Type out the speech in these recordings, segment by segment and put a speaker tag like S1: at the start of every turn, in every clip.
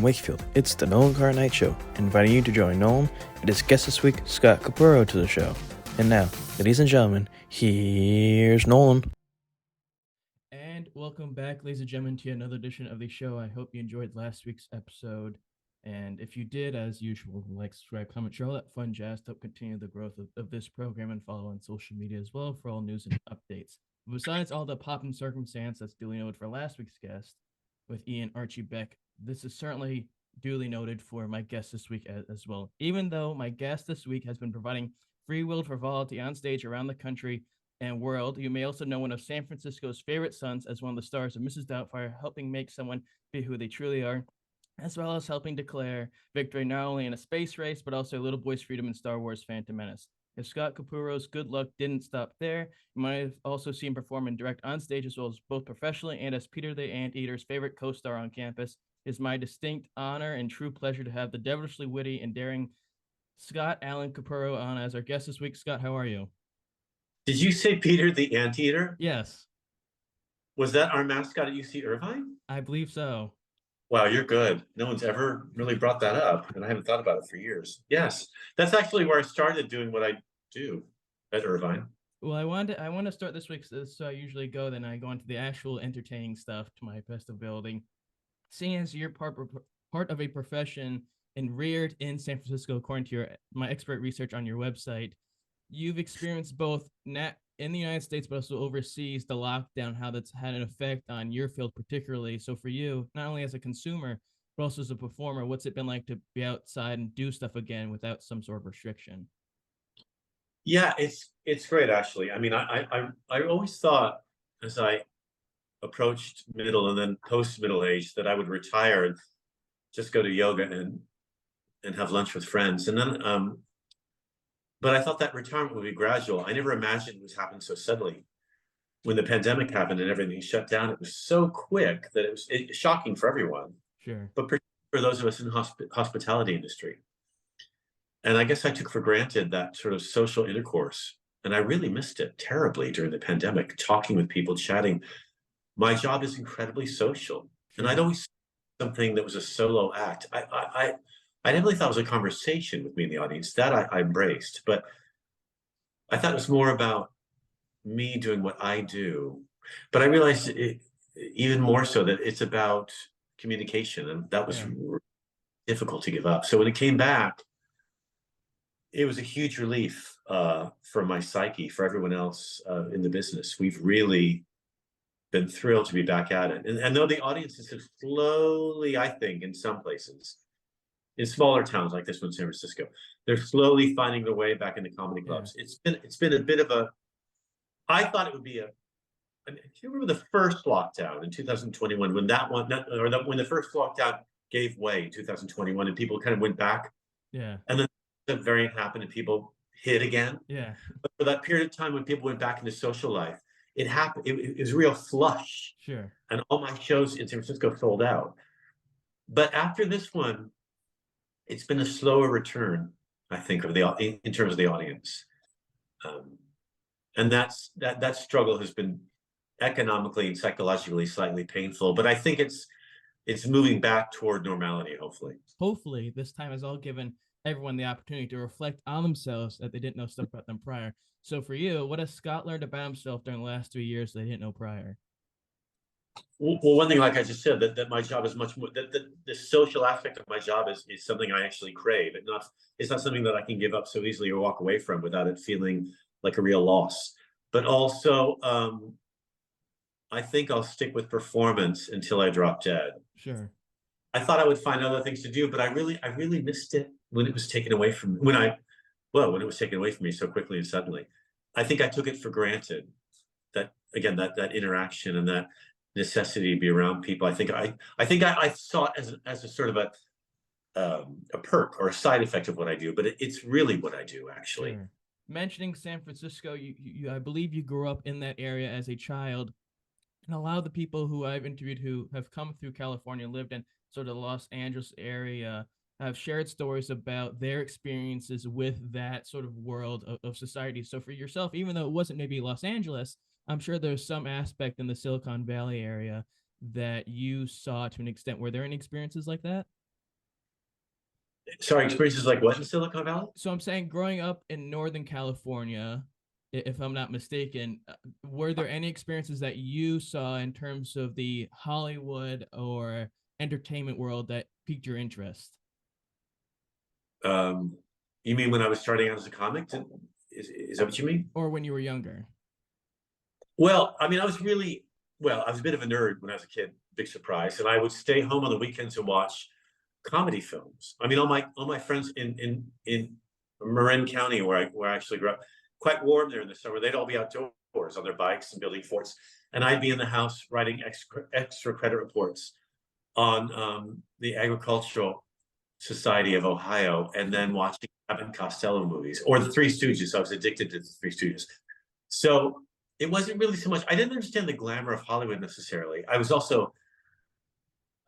S1: in Wakefield, it's the Nolan Car Night Show. Inviting you to join Nolan and his guest this week, Scott Capurro, to the show. And now, ladies and gentlemen, here's Nolan.
S2: And welcome back, ladies and gentlemen, to another edition of the show. I hope you enjoyed last week's episode. And if you did, as usual, like, subscribe, comment, share all that fun jazz to help continue the growth of this program, and follow on social media as well for all news and updates. Besides all the pop and circumstance that's duly noted for last week's guest with Ian Archie Beck, this is certainly duly noted for my guest this week as well. Even though my guest this week has been providing free-willed frivolity on stage around the country and world, you may also know one of San Francisco's favorite sons as one of the stars of Mrs. Doubtfire, helping make someone be who they truly are, as well as helping declare victory not only in a space race, but also a little boy's freedom in Star Wars Phantom Menace. If Scott Capurro's good luck didn't stop there, you might have also seen him perform and direct on stage, as well as both professionally and as Peter the Anteater's favorite co-star on campus. It is my distinct honor and true pleasure to have the devilishly witty and daring Scott Allen Capurro on as our guest this week. Scott, how are you?
S3: Did you say Peter the Anteater?
S2: Yes.
S3: Was that our mascot at UC Irvine?
S2: I believe so.
S3: Wow, you're good. No one's ever really brought that up, and I haven't thought about it for years. Yes, that's actually where I started doing what I do at Irvine.
S2: Well, I want to start this week, so I usually go, then I go into the actual entertaining stuff to my best ability. Seeing as you're part of a profession and reared in San Francisco, according to my expert research on your website, you've experienced both in the United States, but also overseas, the lockdown, how that's had an effect on your field particularly. So for you, not only as a consumer, but also as a performer, what's it been like to be outside and do stuff again without some sort of restriction?
S3: Yeah, it's great, actually. I mean, I always thought, as I approached middle and then post-middle age, that I would retire and just go to yoga and have lunch with friends. And then but I thought that retirement would be gradual. I never imagined it was happening so suddenly. When the pandemic happened and everything shut down, it was so quick that it was shocking for everyone.
S2: Sure.
S3: But particularly for those of us in the hospitality industry. And I guess I took for granted that sort of social intercourse. And I really missed it terribly during the pandemic, talking with people, chatting. My job is incredibly social.
S2: Sure.
S3: And I'd always something that was a solo act. I never really thought it was a conversation with me in the audience. That I embraced, but I thought it was more about me doing what I do. But I realized even more so that it's about communication, and that was difficult to give up. So when it came back, it was a huge relief for my psyche, for everyone else in the business. We've really been thrilled to be back at it. And though the audiences have slowly, I think, in some places, in smaller towns like this one, San Francisco, they're slowly finding their way back into comedy clubs. Yeah. It's been a bit of a. I thought it would be I mean, do you remember the first lockdown in 2021 when when the first lockdown gave way in 2021 and people kind of went back?
S2: Yeah.
S3: And then the variant happened and people hid again.
S2: Yeah.
S3: But for that period of time when people went back into social life, it happened. It was a real flush.
S2: Sure. And
S3: all my shows in San Francisco sold out. But after this one, it's been a slower return, I think, in terms of the audience, and that struggle has been economically and psychologically slightly painful. But I think it's moving back toward normality.
S2: Hopefully, this time has all given everyone the opportunity to reflect on themselves that they didn't know stuff about them prior. So for you, what has Scott learned about himself during the last 3 years that they didn't know prior?
S3: Well, one thing, like I just said, that my job is much more, that the social aspect of my job is something I actually crave. It's not something that I can give up so easily or walk away from without it feeling like a real loss. But also, I think I'll stick with performance until I drop dead.
S2: Sure.
S3: I thought I would find other things to do, but I really missed it when it was taken away from me. When it was taken away from me so quickly and suddenly. I think I took it for granted. That again, that interaction and that necessity to be around people. I think I saw it as a sort of a perk or a side effect of what I do, but it's really what I do, actually.
S2: Sure. Mentioning San Francisco, you I believe you grew up in that area as a child, and a lot of the people who I've interviewed who have come through California, lived in sort of the Los Angeles area, have shared stories about their experiences with that sort of world of society. So for yourself, even though it wasn't maybe Los Angeles, I'm sure there's some aspect in the Silicon Valley area that you saw to an extent. Were there any experiences like that?
S3: Sorry, experiences like what in Silicon Valley?
S2: So I'm saying growing up in Northern California, if I'm not mistaken, were there any experiences that you saw in terms of the Hollywood or entertainment world that piqued your interest?
S3: Um, you mean when I was starting out as a comic? Is that what you mean?
S2: Or when you were younger?
S3: Well, I mean, I was a bit of a nerd when I was a kid, big surprise. And I would stay home on the weekends and watch comedy films. I mean, all my friends in Marin County, where I actually grew up, quite warm there in the summer. They'd all be outdoors on their bikes and building forts, and I'd be in the house writing extra credit reports on the Agricultural Society of Ohio, and then watching Abbott and Costello movies or the Three Stooges. I was addicted to the Three Stooges. So it wasn't really so much. I didn't understand the glamour of Hollywood necessarily. I was also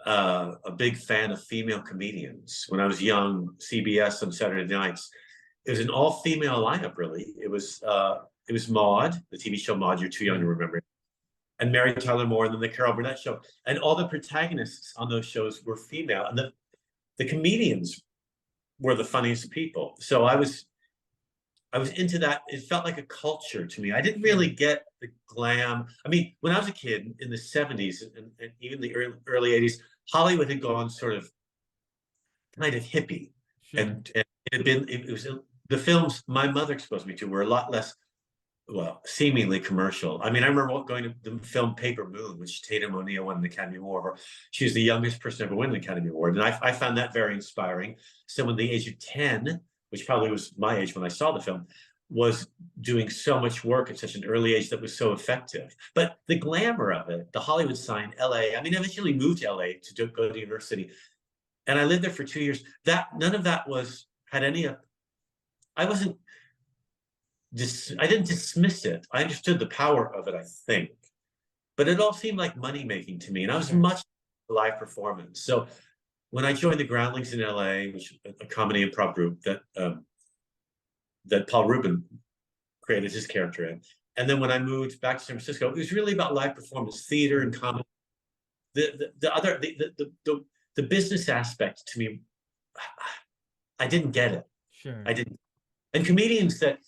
S3: a big fan of female comedians. When I was young, CBS on Saturday nights, it was an all-female lineup, really. It was Maude, the TV show Maude, you're too young to remember it, and Mary Tyler Moore, and then the Carol Burnett show. And all the protagonists on those shows were female, and the comedians were the funniest people. So I was into that. It felt like a culture to me. I didn't really get the glam. I mean, when I was a kid in the 70s and even the early 80s, Hollywood had gone sort of kind of hippie.
S2: Sure.
S3: And it was the films my mother exposed me to were a lot less, well, seemingly commercial. I mean, I remember going to the film Paper Moon, which Tatum O'Neal won an Academy Award. She was the youngest person to ever win an Academy Award. And I found that very inspiring. Someone the age of 10, which probably was my age when I saw the film, was doing so much work at such an early age that was so effective. But the glamour of it, the Hollywood sign, LA, I mean, I eventually moved to LA to go to university. And I lived there for 2 years. None of that had any, I didn't dismiss it. I understood the power of it, I think. But it all seemed like money making to me. And I was much live performance. So when I joined the Groundlings in LA, which is a comedy improv group that Paul Rubin created his character in, and then when I moved back to San Francisco, it was really about live performance, theater and comedy. The business aspect to me, I didn't get it.
S2: Sure.
S3: I didn't. And comedians that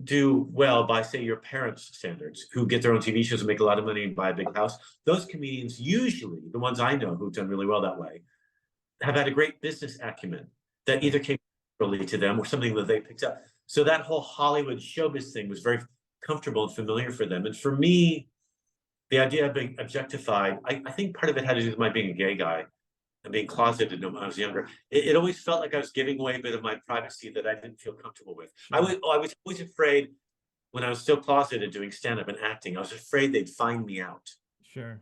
S3: do well by, say, your parents' standards, who get their own TV shows and make a lot of money and buy a big house, those comedians, usually the ones I know who've done really well that way, have had a great business acumen that either came naturally to them or something that they picked up. So that whole Hollywood showbiz thing was very comfortable and familiar for them. And for me, the idea of being objectified, I think part of it had to do with my being a gay guy and being closeted when I was younger. It always felt like I was giving away a bit of my privacy that I didn't feel comfortable with. I was always afraid when I was still closeted doing stand-up and acting. I was afraid they'd find me out.
S2: Sure.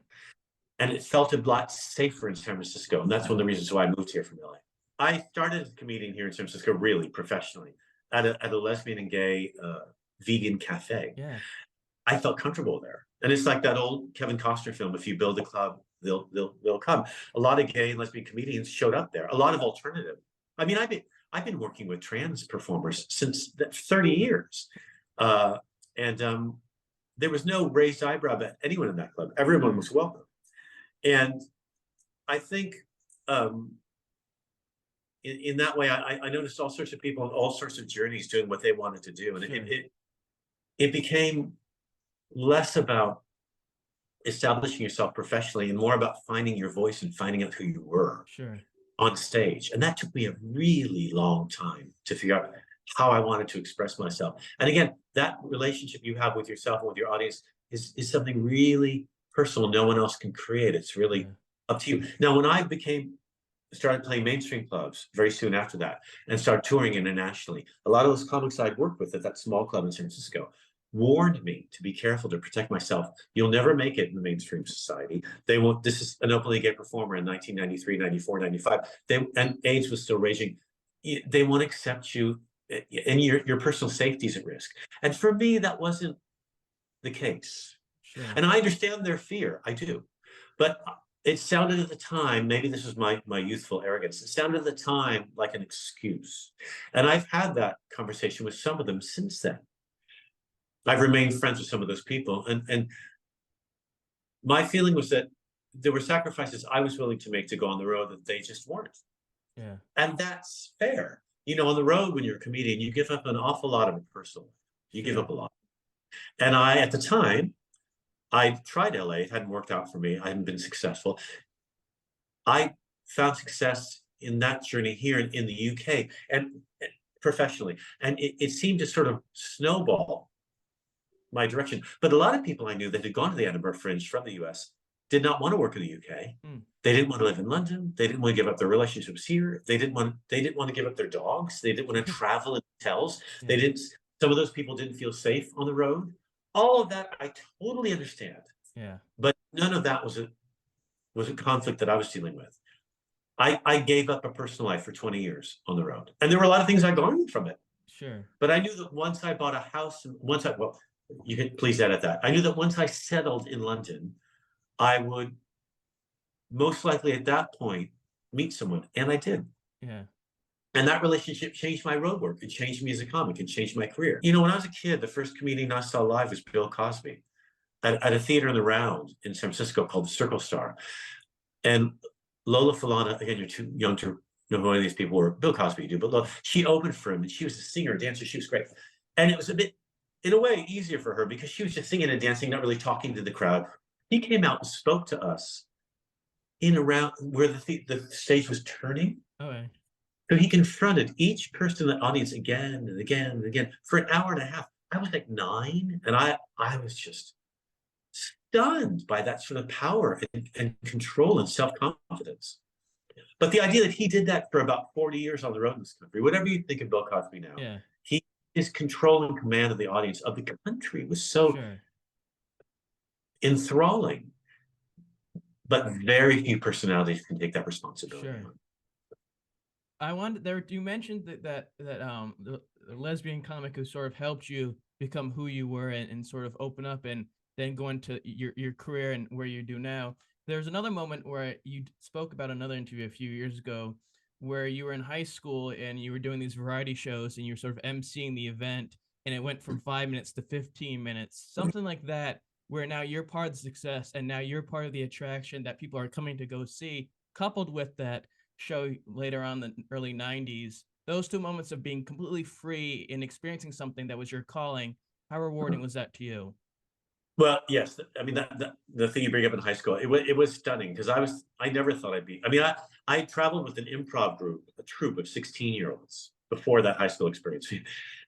S3: And it felt a lot safer in San Francisco. And that's one of the reasons why I moved here from LA. I started as a comedian here in San Francisco, really professionally, at a lesbian and gay vegan cafe.
S2: Yeah.
S3: I felt comfortable there. And it's like that old Kevin Costner film, if you build a club, they'll come. A lot of gay and lesbian comedians showed up there. A lot of alternative. I mean, I've been working with trans performers since 30 years. And there was no raised eyebrow at anyone in that club. Everyone was welcome. And I think in that way, I noticed all sorts of people on all sorts of journeys doing what they wanted to do. And it became less about establishing yourself professionally and more about finding your voice and finding out who you were on stage. And that took me a really long time to figure out how I wanted to express myself. And again, that relationship you have with yourself and with your audience is something really personal. No one else can create. It's really up to you. Now, when I started playing mainstream clubs very soon after that and started touring internationally, a lot of those comics I'd worked with at that small club in San Francisco warned me to be careful, to protect myself. You'll never make it in the mainstream society. This is an openly gay performer in 1993, 94, 95. And AIDS was still raging. They won't accept you and your personal safety is at risk. And for me, that wasn't the case. And I understand their fear, I do. But it sounded at the time, maybe this was my youthful arrogance, it sounded at the time like an excuse. And I've had that conversation with some of them since then. I've remained friends with some of those people. And my feeling was that there were sacrifices I was willing to make to go on the road that they just weren't.
S2: Yeah.
S3: And that's fair. You know, on the road, when you're a comedian, you give up an awful lot of it personal. You give up a lot. And at the time, I tried LA. It hadn't worked out for me. I hadn't been successful. I found success in that journey here in the UK and professionally. And it seemed to sort of snowball my direction. But a lot of people I knew that had gone to the Edinburgh Fringe from the US did not want to work in the UK. They didn't want to live in London. They didn't want to give up their relationships here. They didn't want to give up their dogs. They didn't want to travel in hotels. Some of those people didn't feel safe on the road. All of that I totally understand.
S2: Yeah.
S3: But none of that was a conflict that I was dealing with. I gave up a personal life for 20 years on the road. And there were a lot of things I garnered from it.
S2: Sure.
S3: But I knew that once I bought a house, well, you can please edit that. I knew that once I settled in London, I would most likely at that point meet someone. And I did.
S2: Yeah.
S3: And that relationship changed my road work. It changed me as a comic. It changed my career. You know, when I was a kid, the first comedian I saw live was Bill Cosby at a theater in the Round in San Francisco called the Circle Star. And Lola Falana, again, you're too young to know who any of these people were. Bill Cosby, you do, but Lola, she opened for him, and she was a singer, dancer. She was great. And it was a bit, in a way, easier for her because she was just singing and dancing, not really talking to the crowd. He came out and spoke to us in around where the stage was turning.
S2: Okay.
S3: So he confronted each person in the audience again and again and again for an hour and a half. I was like 9, and I was just stunned by that sort of power and control and self-confidence. But the idea that he did that for about 40 years on the road in this country, whatever you think of Bill Cosby now, his control and command of the audience of the country was so enthralling. But very few personalities can take that responsibility on.
S2: You mentioned that the lesbian comic who sort of helped you become who you were and sort of open up and then go into your career and where you do now. There's another moment where you spoke about another interview a few years ago where you were in high school and you were doing these variety shows and you're sort of emceeing the event and it went from 5 minutes to 15 minutes, something like that, where now you're part of the success and now you're part of the attraction that people are coming to go see, coupled with that show later on in the early 90s. Those two moments of being completely free and experiencing something that was your calling, how rewarding was that to you?
S3: Well, yes. I mean, the thing you bring up in high school, it was stunning because I never thought I'd be. I mean, I traveled with an improv group, a troupe of 16-year-olds before that high school experience,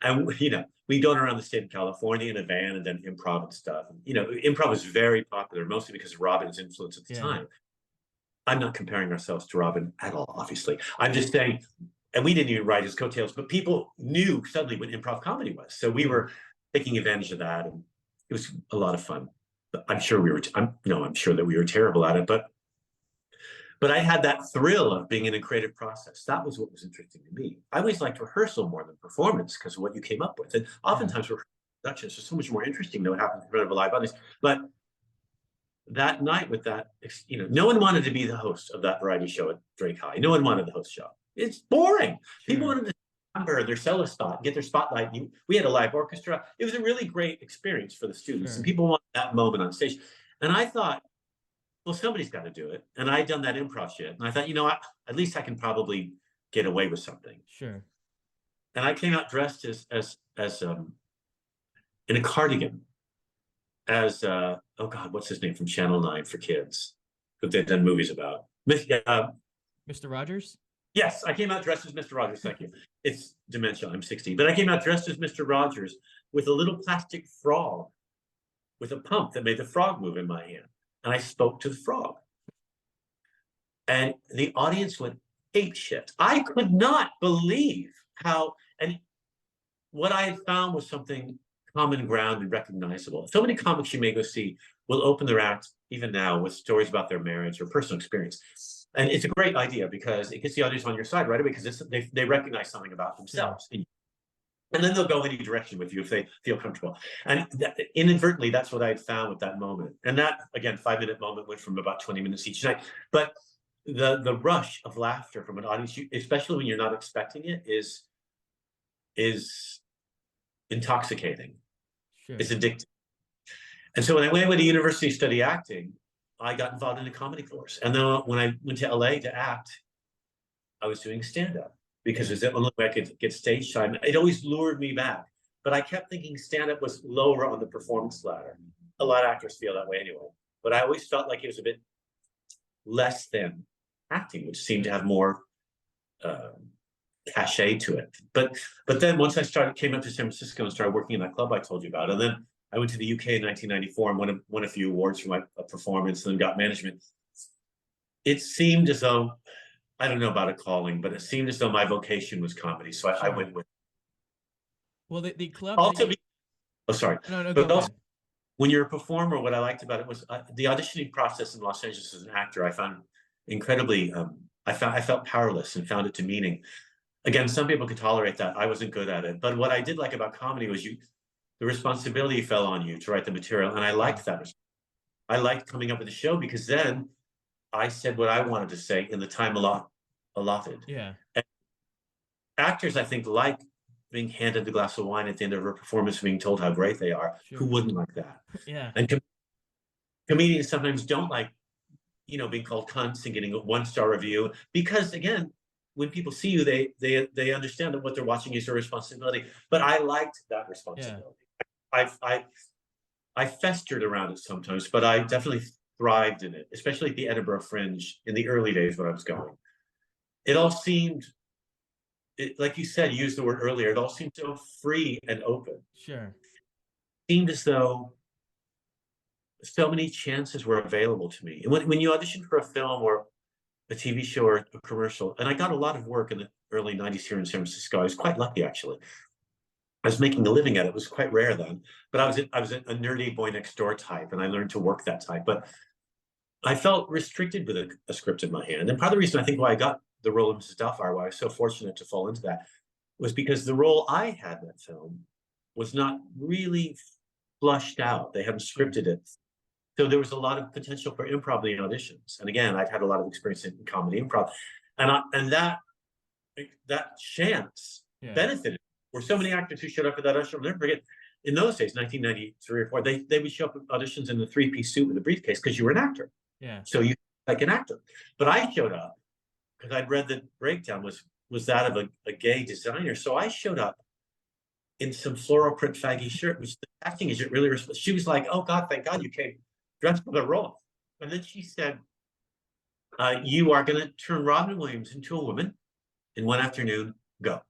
S3: and we'd gone around the state of California in a van and done improv and stuff. And, improv was very popular, mostly because of Robin's influence at the time. I'm not comparing ourselves to Robin at all, obviously. I'm just saying, and we didn't even ride his coattails, but people knew suddenly what improv comedy was, so we were taking advantage of that. And it was a lot of fun. I'm sure I'm sure that we were terrible at it, but I had that thrill of being in a creative process. That was what was interesting to me. I always liked rehearsal more than performance because of what you came up with. And oftentimes productions are so much more interesting than what happens in front of a live audience. But that night with that, no one wanted to be the host of that variety show at Drake High. No one wanted the host show. It's boring. People wanted to their solo spot, get their spotlight. We had a live orchestra. It was a really great experience for the students, and people wanted that moment on stage. And I thought, well, somebody's got to do it. And I'd done that improv shit, and I thought, at least I can probably get away with something.
S2: Sure.
S3: And I came out dressed as in a cardigan, as oh God, what's his name from Channel 9 for kids, who they've done movies about,
S2: Mr. Rogers.
S3: Yes, I came out dressed as Mr. Rogers. Thank you. It's dementia. I'm 60. But I came out dressed as Mr. Rogers with a little plastic frog with a pump that made the frog move in my hand. And I spoke to the frog. And the audience went apeshit. I could not believe how, and what I had found was something common ground and recognizable. So many comics you may go see will open their act, even now, with stories about their marriage or personal experience. And it's a great idea because it gets the audience on your side right away because they recognize something about themselves. And then they'll go any direction with you if they feel comfortable. And inadvertently, that's what I had found with that moment. And that, again, 5-minute moment went from about 20 minutes each night. But the rush of laughter from an audience, especially when you're not expecting it, is intoxicating. Sure. It's addictive. And so when I went to university to study acting, I got involved in a comedy course. And then when I went to LA to act, I was doing stand-up because it's the only way I could get stage time. It always lured me back. But I kept thinking stand-up was lower on the performance ladder. A lot of actors feel that way anyway. But I always felt like it was a bit less than acting, which seemed to have more cachet to it. But then once I came up to San Francisco and started working in that club I told you about, and then I went to the UK in 1994 and won a few awards for my performance, and then got management. It seemed as though, I don't know about a calling, but it seemed as though my vocation was comedy. So I went with it.
S2: Well, the club.
S3: Also, sorry.
S2: No,
S3: but
S2: go
S3: also,
S2: ahead.
S3: when you're a performer, what I liked about it was the auditioning process in Los Angeles as an actor. I found incredibly, I felt powerless and found it demeaning. Again, some people could tolerate that. I wasn't good at it. But what I did like about comedy was the responsibility fell on you to write the material. And I liked that. I liked coming up with the show because then I said what I wanted to say in the time allotted.
S2: Yeah.
S3: And actors, I think, like being handed a glass of wine at the end of a performance, being told how great they are.
S2: Sure.
S3: Who wouldn't like that?
S2: Yeah.
S3: And comedians sometimes don't like, being called cunts and getting a 1-star review, because again, when people see you, they understand that what they're watching is their responsibility. But I liked that responsibility. Yeah. I festered around it sometimes, but I definitely thrived in it, especially at the Edinburgh Fringe in the early days when I was going. It all seemed, like you said, you used the word earlier, it all seemed so free and open.
S2: Sure.
S3: It seemed as though so many chances were available to me. And when you audition for a film or a TV show or a commercial, and I got a lot of work in the early 90s here in San Francisco. I was quite lucky, actually. I was making a living at it. It was quite rare then, but I was a nerdy boy next door type, and I learned to work that type. But I felt restricted with a script in my hand. And part of the reason I think why I got the role of Mrs. Doubtfire, why I was so fortunate to fall into that, was because the role I had in that film was not really flushed out. They hadn't scripted it. So there was a lot of potential for improv in the auditions. And again, I'd had a lot of experience in comedy improv. And that chance benefited. Were so many actors who showed up at that audition. I'll never forget, in those days, 1993 or 4, they would show up at auditions in the 3-piece suit with a briefcase because you were an actor.
S2: Yeah.
S3: So you like an actor. But I showed up because I'd read the breakdown was that of a gay designer. So I showed up in some floral print faggy shirt, which the acting agent really respected. She was like, "Oh God, thank God you came dressed for the role." And then she said, "You are going to turn Robin Williams into a woman in one afternoon. Go."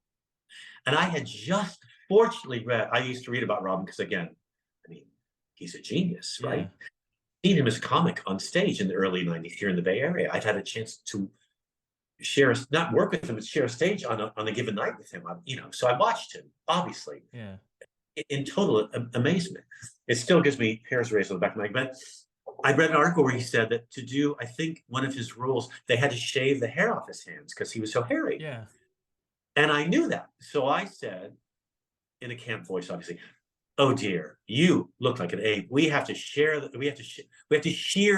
S3: And I had just fortunately read, I used to read about Robin because, again, I mean, he's a genius, right? Seen him as a comic on stage in the early 90s here in the Bay Area. I've had a chance to not work with him, but share a stage on a given night with him. So I watched him, obviously, in total amazement. It still gives me hairs raised on the back of my neck. But I read an article where he said that to do, I think one of his rules, they had to shave the hair off his hands because he was so hairy.
S2: Yeah.
S3: And I knew that. So I said, in a camp voice, obviously, "Oh dear, you look like an ape. We have to shear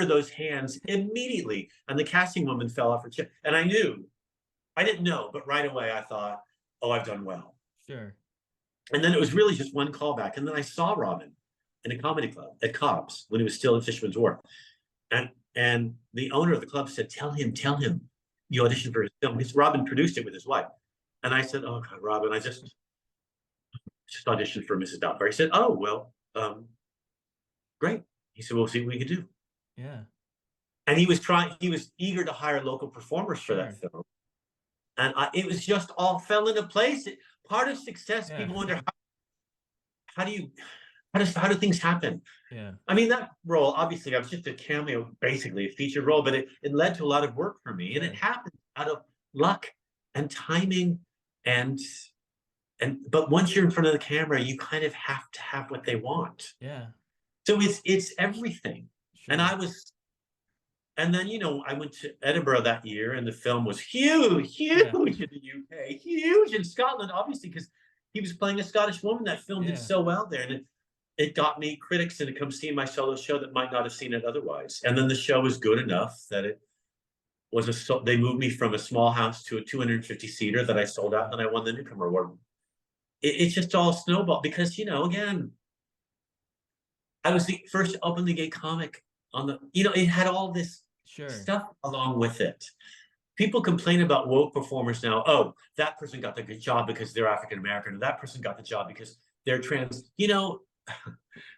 S3: those hands immediately." And the casting woman fell off her chair. And I didn't know, but right away I thought, "Oh, I've done well."
S2: Sure.
S3: And then it was really just one callback. And then I saw Robin in a comedy club at Cobb's when he was still in Fisherman's Wharf. And the owner of the club said, tell him you auditioned for his film. Robin produced it with his wife. And I said, "Oh God, Robin, I just auditioned for Mrs. Doubtfire." He said, "Oh, well, great." He said, "We'll see what we can do."
S2: Yeah.
S3: And he was eager to hire local performers for that film. And it was just all fell into place. Part of success, people wonder, how do things happen?
S2: Yeah.
S3: I mean, that role, obviously, I was just a cameo, basically a featured role, but it led to a lot of work for me. And it happened out of luck and timing. But once you're in front of the camera, you kind of have to have what they want.
S2: Yeah.
S3: So it's everything.
S2: Sure.
S3: And then, I went to Edinburgh that year, and the film was huge in the UK, huge in Scotland, obviously, because he was playing a Scottish woman. That film did so well there. And it got me critics to come see my solo show that might not have seen it otherwise. And then the show was good enough that it was they moved me from a small house to a 250-seater that I sold out, and I won the Newcomer Award. It's just all snowballed because, again, I was the first openly gay comic on the, it had all this stuff along with it. people complain about woke performers now. Oh, that person got the good job because they're African American, or that person got the job because they're trans.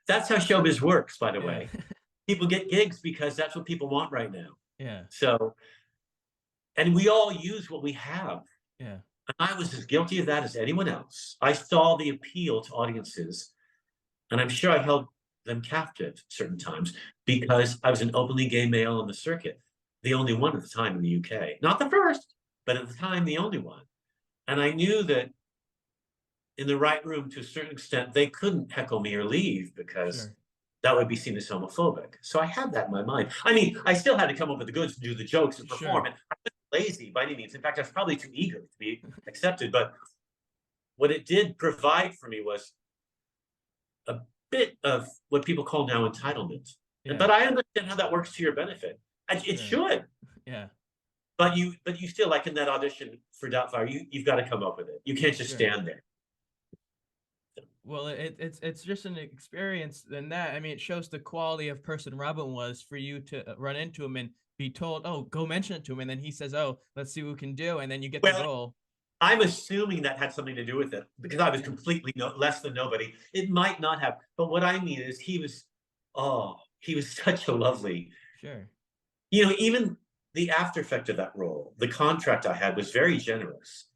S3: That's how showbiz works, by the way. People get gigs because that's what people want right now.
S2: Yeah.
S3: So, and we all use what we have.
S2: Yeah.
S3: And I was as guilty of that as anyone else. I saw the appeal to audiences, and I'm sure I held them captive certain times because I was an openly gay male on the circuit, the only one at the time in the UK. Not the first, but at the time, the only one. And I knew that in the right room, to a certain extent, they couldn't heckle me or leave because that would be seen as homophobic. So I had that in my mind. I mean, I still had to come up with the goods to do the jokes and perform. And I wasn't lazy by any means. In fact, I was probably too eager to be accepted. But what it did provide for me was a bit of what people call now entitlement. Yeah. But I understand how that works to your benefit. It should.
S2: Yeah.
S3: But you still, like in that audition for Doubtfire, you've got to come up with it. You can't just stand there.
S2: Well, it's just an experience in that. I mean, it shows the quality of person Robin was for you to run into him and be told, oh, go mention it to him. And then he says, oh, let's see what we can do. And then you get the role.
S3: I'm assuming that had something to do with it because I was completely less than nobody. It might not have. But what I mean is he was such a lovely.
S2: Sure.
S3: Even the after effect of that role, the contract I had was very generous.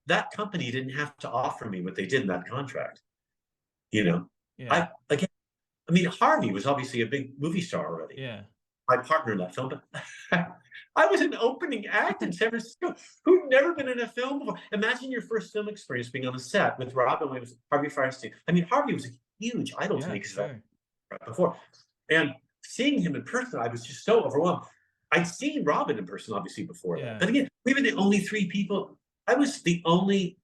S3: That company didn't have to offer me what they did in that contract.
S2: Yeah.
S3: I mean, Harvey was obviously a big movie star already.
S2: Yeah.
S3: My partner in that film, but I was an opening act in San Francisco who'd never been in a film before. Imagine your first film experience being on a set with Robin Williams, Harvey Fierstein. I mean, Harvey was a huge idol to me because before. And seeing him in person, I was just so overwhelmed. I'd seen Robin in person, obviously, before that. But again, we were the only three people. I was the only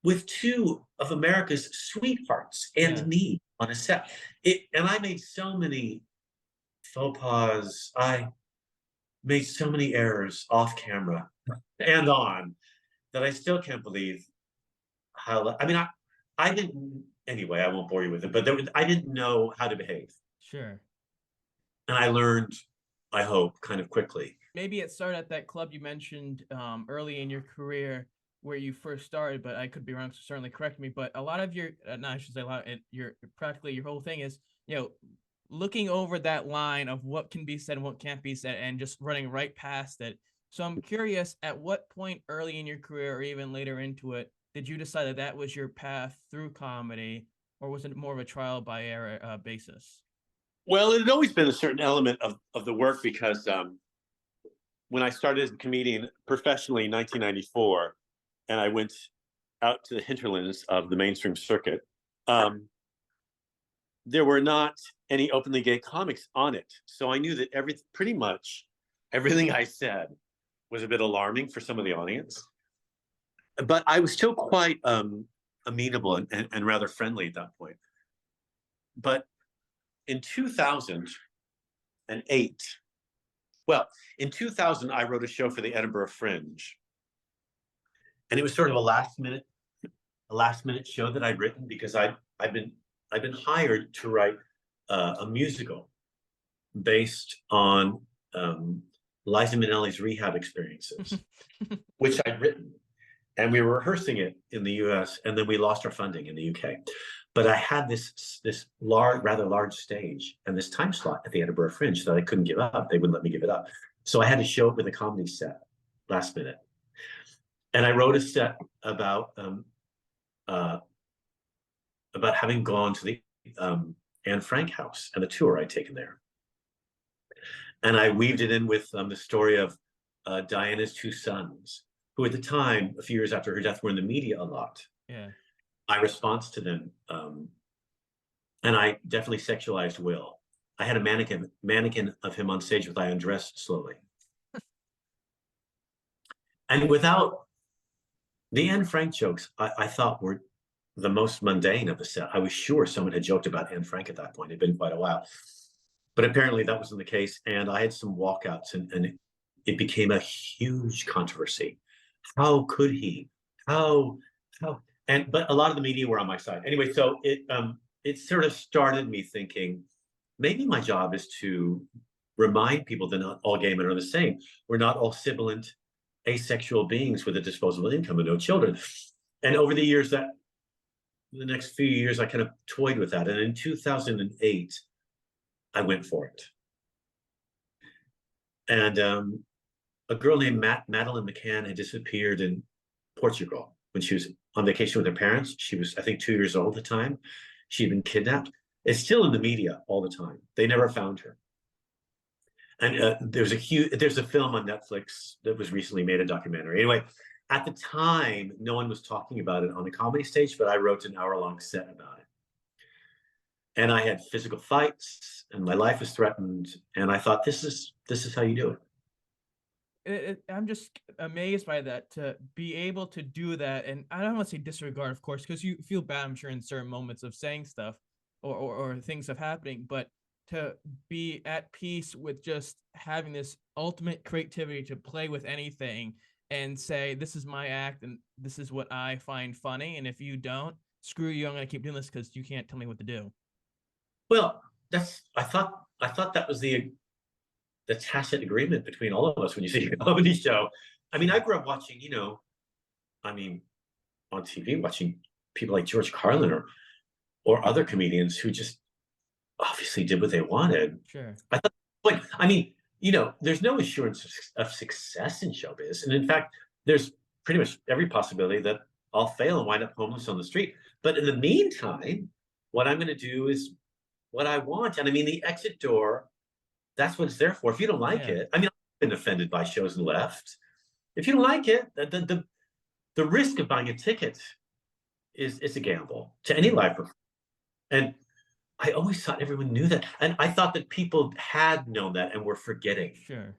S3: with two of America's sweethearts and me on a set. And I made so many faux pas. I made so many errors off camera and on that I still can't believe how. I mean, I didn't. Anyway, I won't bore you with it, but I didn't know how to behave.
S2: Sure.
S3: And I learned, I hope, kind of quickly.
S2: Maybe it started at that club you mentioned early in your career where you first started, but I could be wrong, so certainly correct me. But a lot of your, I should say a lot, your whole thing is, looking over that line of what can be said and what can't be said and just running right past it. So I'm curious, at what point early in your career or even later into it, did you decide that was your path through comedy, or was it more of a trial by error basis?
S3: Well, it had always been a certain element of the work because when I started as a comedian professionally in 1994, and I went out to the hinterlands of the mainstream circuit, there were not any openly gay comics on it. So I knew that pretty much everything I said was a bit alarming for some of the audience. But I was still quite amenable and rather friendly at that point. But in 2008, in 2000, I wrote a show for the Edinburgh Fringe. And it was sort of a last minute show that I'd written because I've been hired to write a musical based on Liza Minnelli's rehab experiences, which I'd written. And we were rehearsing it in the US, and then we lost our funding in the UK. But I had this rather large stage and this time slot at the Edinburgh Fringe that I couldn't give up. They wouldn't let me give it up. So I had to show up with a comedy set last minute. And I wrote a set about having gone to the Anne Frank house and the tour I'd taken there. And I weaved it in with the story of Diana's two sons, who at the time, a few years after her death, were in the media a lot.
S2: Yeah.
S3: My response to them, and I definitely sexualized Will. I had a mannequin of him on stage with I undressed slowly. And without the Anne Frank jokes, I thought were the most mundane of the set. I was sure someone had joked about Anne Frank at that point. It'd been quite a while. But apparently that wasn't the case. And I had some walkouts and it became a huge controversy. How could he? How? But a lot of the media were on my side. Anyway, so it sort of started me thinking, maybe my job is to remind people that not all gay men are the same. We're not all sibilant. asexual beings with a disposable income and no children. And over the years, the next few years, I kind of toyed with that. And in 2008, I went for it. And a girl named Madeline McCann had disappeared in Portugal when she was on vacation with her parents. She was, I think, 2 years old at the time. She'd been kidnapped. It's still in the media all the time. They never found her. And there's a film on Netflix that was recently made, a documentary. Anyway, at the time, no one was talking about it on the comedy stage, but I wrote an hour-long set about it. And I had physical fights, and my life was threatened. And I thought, this is how you do it.
S2: I'm just amazed by that, to be able to do that. And I don't want to say disregard, of course, because you feel bad, I'm sure, in certain moments of saying stuff or things of happening, but to be at peace with just having this ultimate creativity to play with anything and say, this is my act and this is what I find funny. And if you don't, screw you, I'm going to keep doing this because you can't tell me what to do.
S3: Well, I thought that was the tacit agreement between all of us when you see a comedy show. I mean, I grew up watching, on TV, watching people like George Carlin or other comedians who just obviously did what they wanted.
S2: Sure.
S3: I thought, there's no assurance of success in showbiz. And in fact, there's pretty much every possibility that I'll fail and wind up homeless on the street. But in the meantime, what I'm going to do is what I want. And I mean, the exit door, that's what it's there for. If you don't like it, I mean, I've been offended by shows and left. If you don't like it, the risk of buying a ticket is a gamble to any live performance. And I always thought everyone knew that. And I thought that people had known that and were forgetting.
S2: Sure.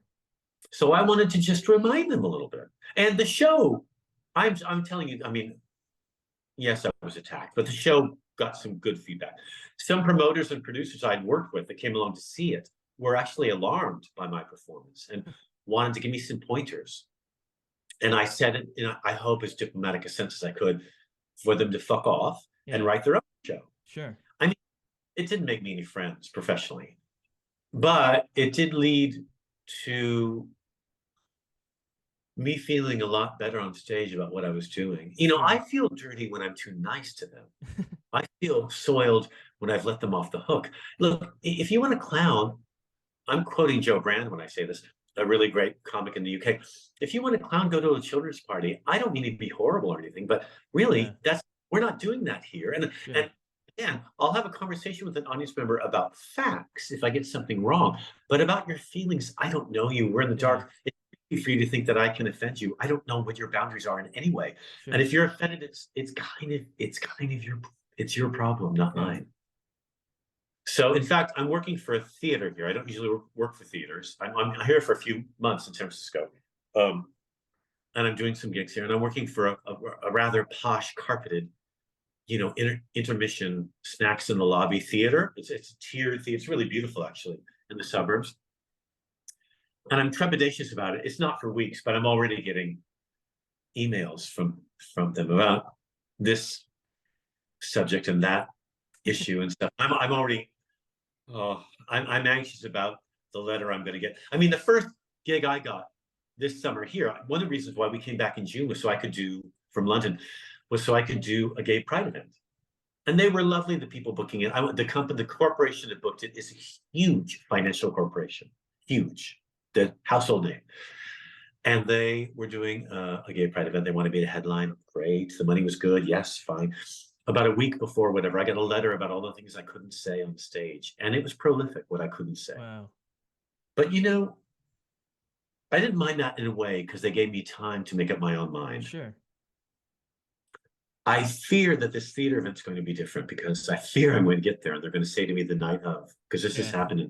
S3: So I wanted to just remind them a little bit. And the show, I'm telling you, I mean, yes, I was attacked, but the show got some good feedback. Some promoters and producers I'd worked with that came along to see it were actually alarmed by my performance and wanted to give me some pointers. And I said it in, I hope, as diplomatic a sense as I could, for them to fuck off and write their own show.
S2: Sure.
S3: I mean, it didn't make me any friends professionally, but it did lead to me feeling a lot better on stage about what I was doing. I feel dirty when I'm too nice to them. I feel soiled when I've let them off the hook. Look, if you want to clown, I'm quoting Joe Brand when I say this, a really great comic in the UK. If you want to clown, go to a children's party. I don't mean to be horrible or anything, but really, we're not doing that here. And I'll have a conversation with an audience member about facts if I get something wrong, but about your feelings, I don't know you. We're in the dark. It's easy for you to think that I can offend you. I don't know what your boundaries are in any way. Sure. And if you're offended, it's kind of your problem, not mine. So in fact, I'm working for a theater here. I don't usually work for theaters. I'm here for a few months in San Francisco. And I'm doing some gigs here, and I'm working for a rather posh, carpeted, intermission snacks in the lobby theater. It's a tiered theater. It's really beautiful, actually, in the suburbs. And I'm trepidatious about it. It's not for weeks, but I'm already getting emails from them about this subject and that issue and stuff. I'm already, I'm anxious about the letter I'm going to get. I mean, the first gig I got this summer here, one of the reasons why we came back in June was so I could do, from London, was so I could do a gay pride event. And they were lovely, the people booking it. The corporation that booked it is a huge financial corporation, huge, the household name. And they were doing a gay pride event. They wanted me to headline. Great. The money was good. Yes, fine. About a week before, whatever, I got a letter about all the things I couldn't say on stage. And it was prolific, what I couldn't say.
S2: Wow.
S3: But, I didn't mind that in a way because they gave me time to make up my own mind.
S2: Sure.
S3: I fear that this theater event's going to be different because I fear I'm going to get there and they're going to say to me the night of, because this has happened.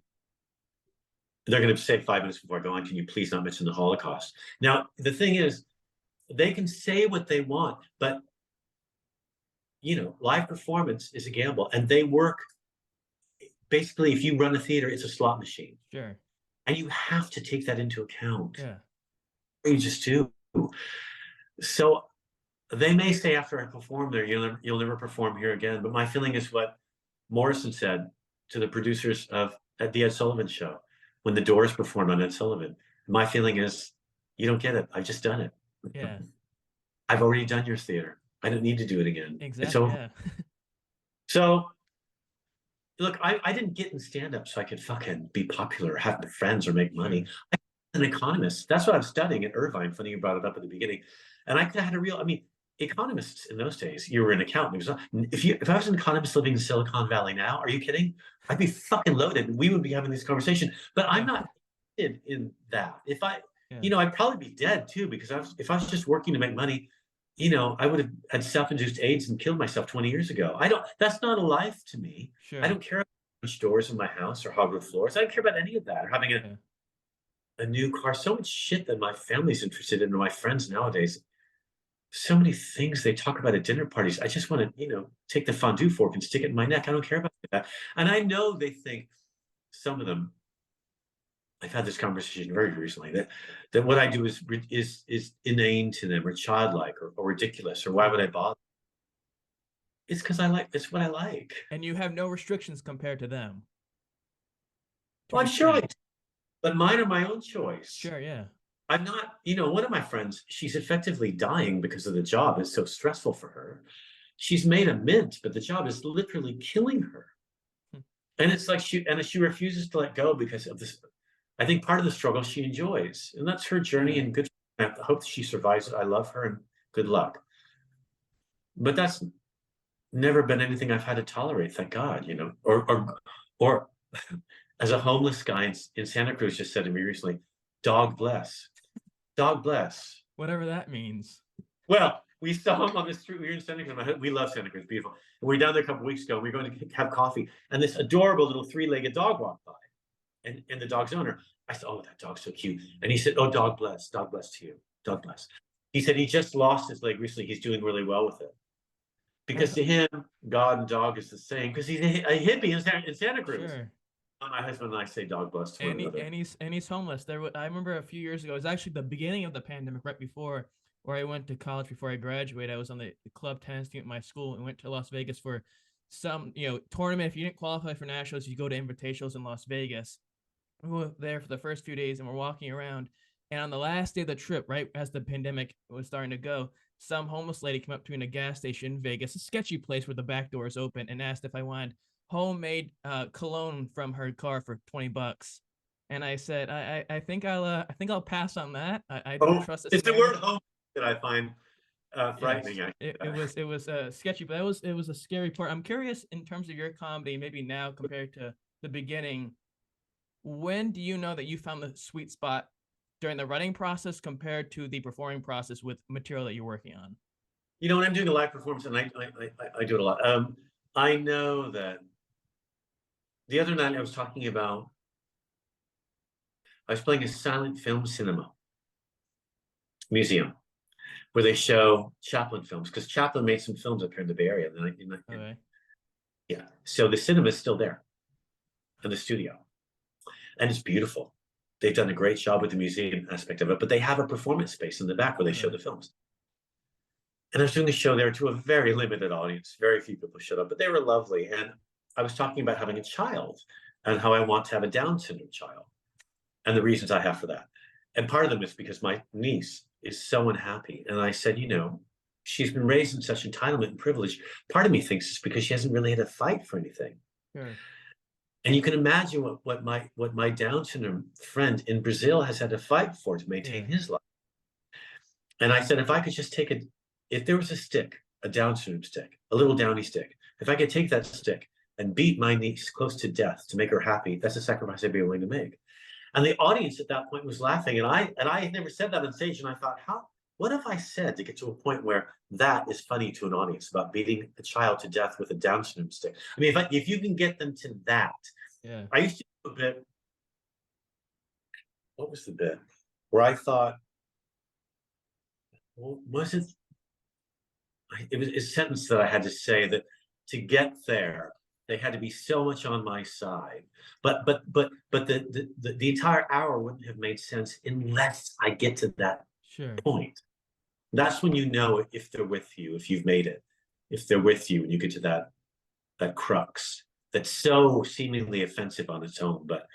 S3: They're going to say 5 minutes before I go on, can you please not mention the Holocaust? Now, the thing is, they can say what they want, but, live performance is a gamble. And they work, basically, if you run a theater, it's a slot machine.
S2: Sure.
S3: And you have to take that into account.
S2: Yeah.
S3: You just do. So they may say after I perform there, you'll never perform here again. But my feeling is what Morrison said to the producers at the Ed Sullivan Show when the Doors performed on Ed Sullivan. My feeling is, You don't get it. I've just done it.
S2: Yeah.
S3: I've already done your theater. I don't need to do it again.
S2: Exactly. Yeah.
S3: So look, I didn't get in stand-up so I could fucking be popular, have friends, or make money. I'm an economist. That's what I'm studying at Irvine. Funny you brought it up at the beginning. And I had a real, I mean, economists in those days, you were an accountant. If I was an economist living in Silicon Valley now, are you kidding? I'd be fucking loaded. We would be having this conversation. But I'm not in that. If I, I'd probably be dead too, because if I was just working to make money, I would have had self-induced AIDS and killed myself 20 years ago. That's not a life to me.
S2: Sure.
S3: I don't care about doors in my house or hardwood floors. I don't care about any of that, or having a new car. So much shit that my family's interested in, or my friends nowadays. So many things they talk about at dinner parties. I just want to, take the fondue fork and stick it in my neck. I don't care about that. And I know they think, some of them, I've had this conversation very recently, that what I do is inane to them, or childlike, or ridiculous, or why would I bother? It's because it's what I like.
S2: And you have no restrictions compared to them.
S3: Well, I'm sure I do, but mine are my own choice.
S2: Sure, yeah.
S3: I'm not, one of my friends, she's effectively dying because of the job. It's so stressful for her. She's made a mint, but the job is literally killing her. And it's like she refuses to let go because of this. I think part of the struggle she enjoys, and that's her journey, and good. I hope she survives it. I love her, and good luck. But that's never been anything I've had to tolerate, thank God, or as a homeless guy in Santa Cruz just said to me recently, dog bless. Dog bless.
S2: Whatever that means.
S3: Well, we saw him on the street. We were in Santa Cruz. We love Santa Cruz, beautiful. And we were down there a couple of weeks ago. We were going to have coffee, and this adorable little 3-legged dog walked by. And the dog's owner, I said, "Oh, that dog's so cute." And he said, "Oh, dog bless to you. Dog bless." He said he just lost his leg recently. He's doing really well with it. Because to him, God and dog is the same, because he's a hippie in Santa Cruz.
S2: Sure.
S3: My husband and I say dog bless to one another.
S2: And he's homeless. I remember a few years ago, it was actually the beginning of the pandemic, right before where I went to college before I graduated. I was on the club tennis team at my school and went to Las Vegas for some, tournament. If you didn't qualify for nationals, you go to invitationals in Las Vegas. We were there for the first few days and we're walking around. And on the last day of the trip, right as the pandemic was starting to go, some homeless lady came up to me in a gas station in Vegas, a sketchy place where the back door is open, and asked if I wanted homemade cologne from her car for $20. And I said, I think I'll pass on that. I don't trust this.
S3: It's the word home that I find frightening.
S2: Yes, it was sketchy, but it was a scary part. I'm curious, in terms of your comedy, maybe now compared to the beginning, when do you know that you found the sweet spot during the writing process compared to the performing process with material that you're working on?
S3: When I'm doing a live performance, and I do it a lot, I know that the other night I was talking about, I was playing a silent film cinema museum where they show Chaplin films, because Chaplin made some films up here in the Bay Area.
S2: Okay.
S3: Yeah. So the cinema is still there in the studio, and it's beautiful. They've done a great job with the museum aspect of it, but they have a performance space in the back where they show the films. And I was doing the show there to a very limited audience. Very few people showed up, but they were lovely. And I was talking about having a child and how I want to have a Down syndrome child and the reasons I have for that. And part of them is because my niece is so unhappy. And I said, she's been raised in such entitlement and privilege. Part of me thinks it's because she hasn't really had to fight for anything.
S2: Sure.
S3: And you can imagine what my Down syndrome friend in Brazil has had to fight for to maintain his life. And I said, if I could just if there was a stick, a Down syndrome stick, a little Downy stick, if I could take that stick and beat my niece close to death to make her happy, that's a sacrifice I'd be willing to make. And the audience at that point was laughing. And I had never said that on stage. And I thought, what have I said to get to a point where that is funny to an audience, about beating a child to death with a Down syndrome stick? I mean, if you can get them to that.
S2: Yeah.
S3: I used to do a bit. What was the bit where I thought, well, it was a sentence that I had to say, that to get there, they had to be so much on my side. But the entire hour wouldn't have made sense unless I get to that point. That's when you know if they're with you, if you've made it, if they're with you and you get to that crux that's so seemingly offensive on its own, but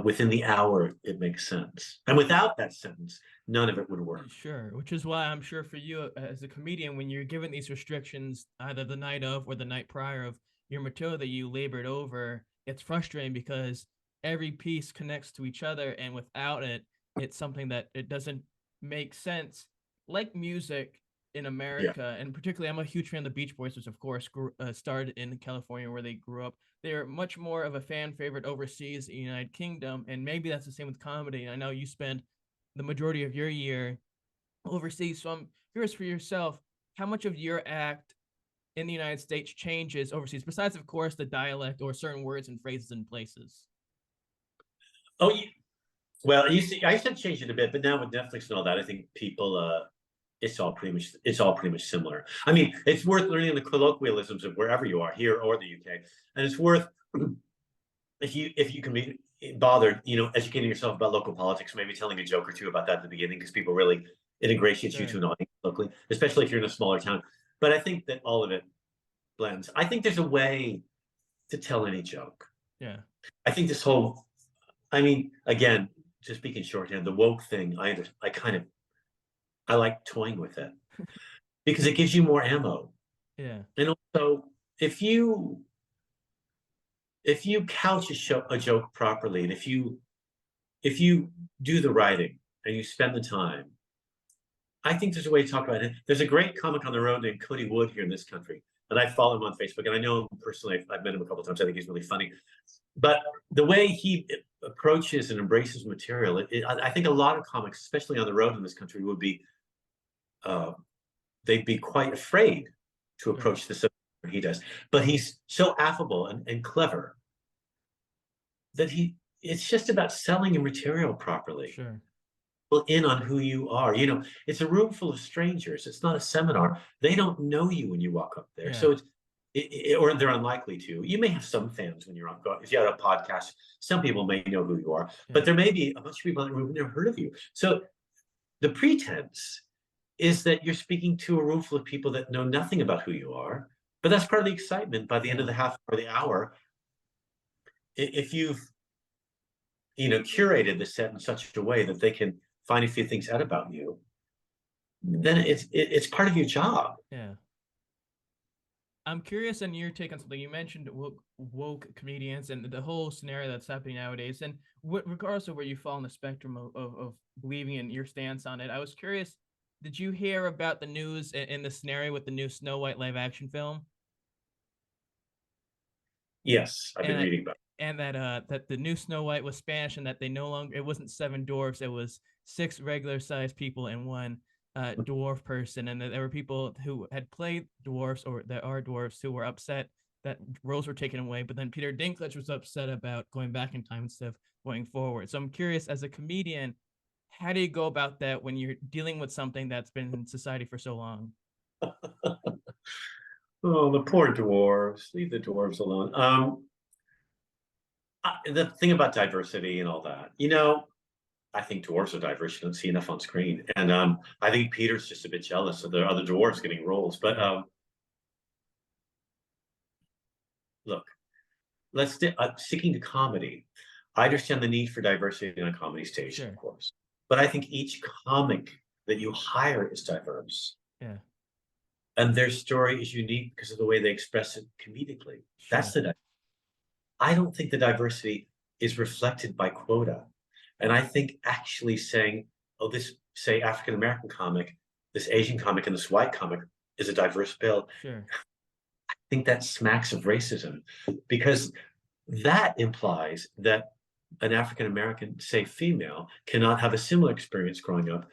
S3: within the hour it makes sense. And without that sentence, none of it would work.
S2: Sure, which is why I'm sure for you as a comedian, when you're given these restrictions, either the night of or the night prior of your material that you labored over, it's frustrating because every piece connects to each other, and without it, it's something that it doesn't make sense. Like music in America, and particularly, I'm a huge fan of the Beach Boys, which of course started in California where they grew up. They're much more of a fan favorite overseas in the United Kingdom, and maybe that's the same with comedy. I know you spend the majority of your year overseas. So I'm curious for yourself, how much of your act in the United States changes overseas, besides, of course, the dialect or certain words and phrases in places?
S3: Oh, well, you see, I used to change it a bit, but now with Netflix and all that, I think people, it's all pretty much similar. I mean, it's worth learning the colloquialisms of wherever you are, here or the UK, and it's worth if you can be bothered, educating yourself about local politics, maybe telling a joke or two about that at the beginning, because people really it ingratiates you to an audience locally, especially if you're in a smaller town. But I think that all of it blends. I think there's a way to tell any joke.
S2: Yeah.
S3: I think this whole, I mean, again, to speak in shorthand, the woke thing, I like toying with it because it gives you more ammo.
S2: Yeah.
S3: And also, if you couch a joke properly, and if you do the writing and you spend the time, I think there's a way to talk about it. There's a great comic on the road named Cody Wood here in this country, and I follow him on Facebook, and I know him personally. I've met him a couple of times. I think he's really funny. But the way he approaches and embraces material, I think a lot of comics, especially on the road in this country, would be they'd be quite afraid to approach the subject he does. But he's so affable and clever that it's just about selling your material properly.
S2: Sure.
S3: In on who you are. It's a room full of strangers. It's not a seminar. They don't know you when you walk up there.
S2: Yeah.
S3: So or they're unlikely to. You may have some fans when you're on. If you have a podcast, some people may know who you are, but there may be a bunch of people in the room who've never heard of you. So the pretense is that you're speaking to a room full of people that know nothing about who you are. But that's part of the excitement. By the end of the half hour, the hour, if you've curated the set in such a way that they can find a few things out about you, then it's part of your job.
S2: Yeah. I'm curious on your take on something. You mentioned woke comedians and the whole scenario that's happening nowadays. And regardless of where you fall on the spectrum of believing in your stance on it, I was curious, did you hear about the news in the scenario with the new Snow White live action film?
S3: Yes, I've been reading about it.
S2: And that the new Snow White was Spanish, and that it wasn't 7 dwarfs, it was 6 regular sized people and 1 dwarf person, and that there were people who had played dwarfs or that are dwarfs who were upset that roles were taken away, but then Peter Dinklage was upset about going back in time instead of going forward. So I'm curious, as a comedian, how do you go about that when you're dealing with something that's been in society for so long?
S3: Oh, the poor dwarves. Leave the dwarves alone. The thing about diversity and all that, I think dwarves are diverse. You don't see enough on screen. And I think Peter's just a bit jealous of the other dwarves getting roles. But look, sticking to comedy. I understand the need for diversity on a comedy stage, of course. But I think each comic that you hire is diverse.
S2: Yeah.
S3: And their story is unique because of the way they express it comedically. That's I don't think the diversity is reflected by quota. And I think actually saying, this, say, African-American comic, this Asian comic, and this white comic is a diverse bill.
S2: Sure.
S3: I think that smacks of racism, because that implies that an African-American, say, female, cannot have a similar experience growing up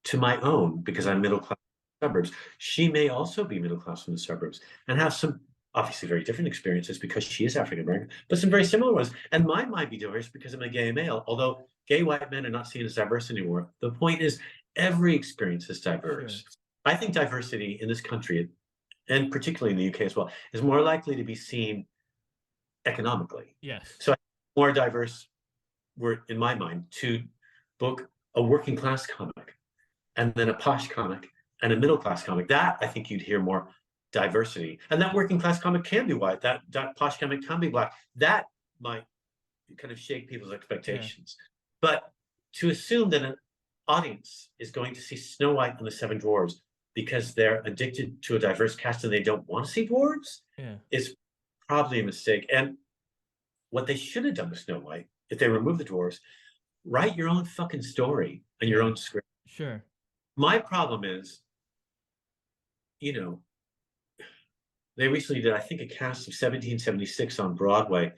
S3: to my own, because I'm middle class in the suburbs. She may also be middle class in the suburbs and have some obviously very different experiences because she is African-American, but some very similar ones. And mine might be diverse because I'm a gay male, although gay white men are not seen as diverse anymore. The point is, every experience is diverse. Sure. I think diversity in this country, and particularly in the UK as well, is more likely to be seen economically.
S2: Yes.
S3: So more diverse, in my mind, to book a working class comic and then a posh comic and a middle class comic. That, I think, you'd hear more diversity. And that working class comic can be white, that posh comic can be black. That might kind of shake people's expectations. Yeah. But to assume that audience is going to see Snow White and the Seven Dwarfs because they're addicted to a diverse cast and they don't want to see dwarves is probably a mistake. And what they should have done with Snow White, if they removed the dwarves, write your own fucking story and your own script.
S2: Sure.
S3: My problem is, you know, they recently did, I think, a cast of 1776 on Broadway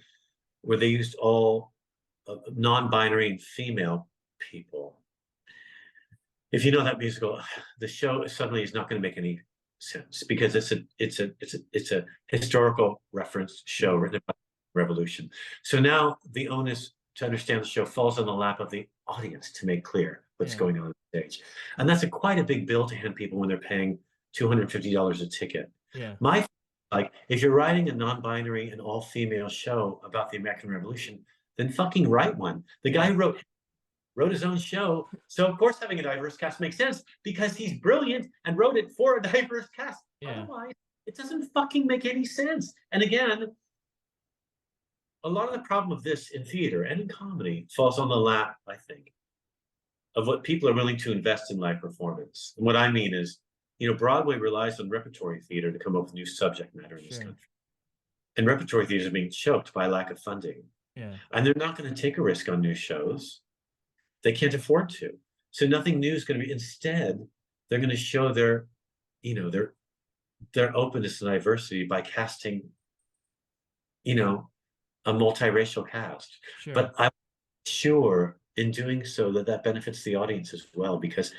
S3: where they used all non-binary and female people. If you know that musical, the show suddenly is not going to make any sense because it's a historical reference show written about the Revolution. So now the onus to understand the show falls on the lap of the audience to make clear what's going on stage, and that's quite a big bill to hand people when they're paying $250 a ticket. Like, if you're writing a non-binary and all-female show about the American Revolution, then fucking write one. The guy who wrote his own show, so of course having a diverse cast makes sense because he's brilliant and wrote it for a diverse cast. Otherwise, it doesn't fucking make any sense. And again, a lot of the problem of this in theater and in comedy falls on the lap, I think, of what people are willing to invest in live performance. And what I mean is, you know, Broadway relies on repertory theater to come up with new subject matter in this country. And repertory theaters are being choked by lack of funding. And they're not going to take a risk on new shows. They can't afford to. So nothing new is going to be, instead, they're going to show their, you know, their openness to diversity by casting, you know, a multiracial cast. But I'm sure in doing so that benefits the audience as well, because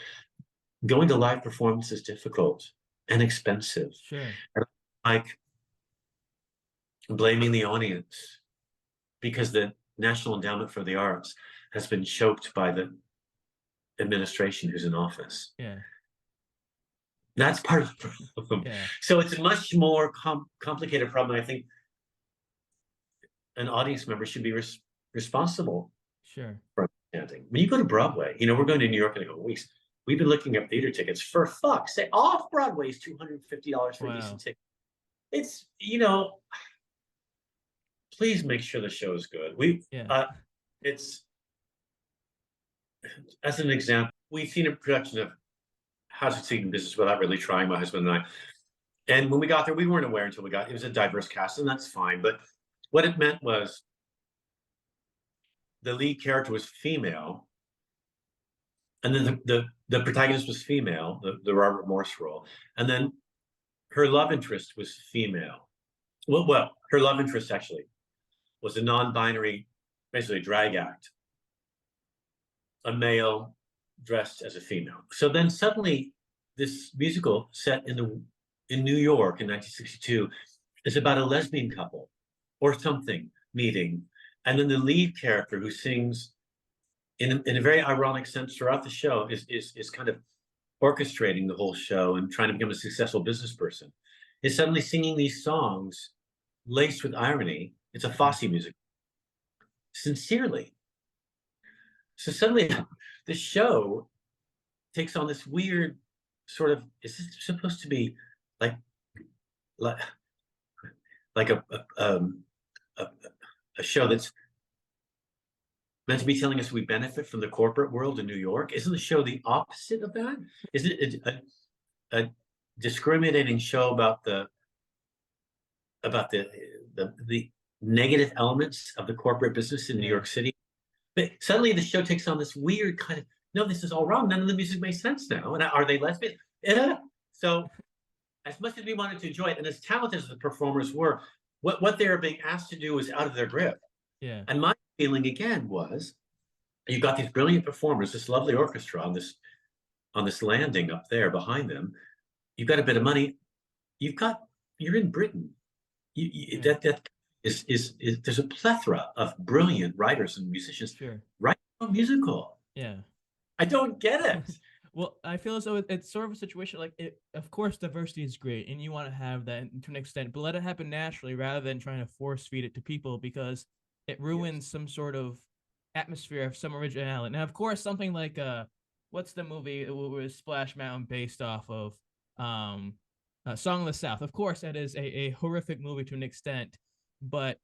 S3: going to live performance is difficult and expensive. And like blaming the audience because the National Endowment for the Arts has been choked by the administration who's in office. That's part of the problem. So it's a much more complicated problem. I think an audience member should be responsible for understanding. When you go to Broadway, you know, we're going to New York in a couple weeks. We've been looking up theater tickets. For fuck's sake, off Broadway is $250 for a decent ticket. It's, you know, please make sure the show is good. It's, as an example, we've seen a production of How to Succeed in Business Without Really Trying, my husband and I. And when we got there, we weren't aware until we got, it was a diverse cast, and that's fine. But what it meant was the lead character was female, and then the protagonist was female, the Robert Morse role, and then her love interest was female. Well, her love interest actually was a non-binary, basically a drag act, a male dressed as a female. So then suddenly this musical set in New York in 1962 is about a lesbian couple or something meeting, and then the lead character who sings in a very ironic sense throughout the show is kind of orchestrating the whole show and trying to become a successful business person, is suddenly singing these songs laced with irony. It's a Fosse music, sincerely. So suddenly the show takes on this weird sort of, is this supposed to be like a show that's meant to be telling us we benefit from the corporate world in New York? Isn't the show the opposite of that? Isn't it a discriminating show about the negative elements of the corporate business in New York City? But suddenly the show takes on this weird kind of, no, this is all wrong. None of the music makes sense now. And are they lesbian? Yeah. So as much as we wanted to enjoy it, and as talented as the performers were, what they were being asked to do was out of their grip. And my feeling again was, you got these brilliant performers, this lovely orchestra on this landing up there behind them. You've got a bit of money. You're in Britain. That is there's a plethora of brilliant writers and musicians writing a musical. I don't get it.
S2: Well, I feel as though it's sort of a situation like of course, diversity is great, and you want to have that to an extent, but let it happen naturally rather than trying to force feed it to people, because it ruins some sort of atmosphere of some originality. Now, of course, something like what's the movie it was Splash Mountain based off of? Song of the South. Of course, that is a horrific movie to an extent, but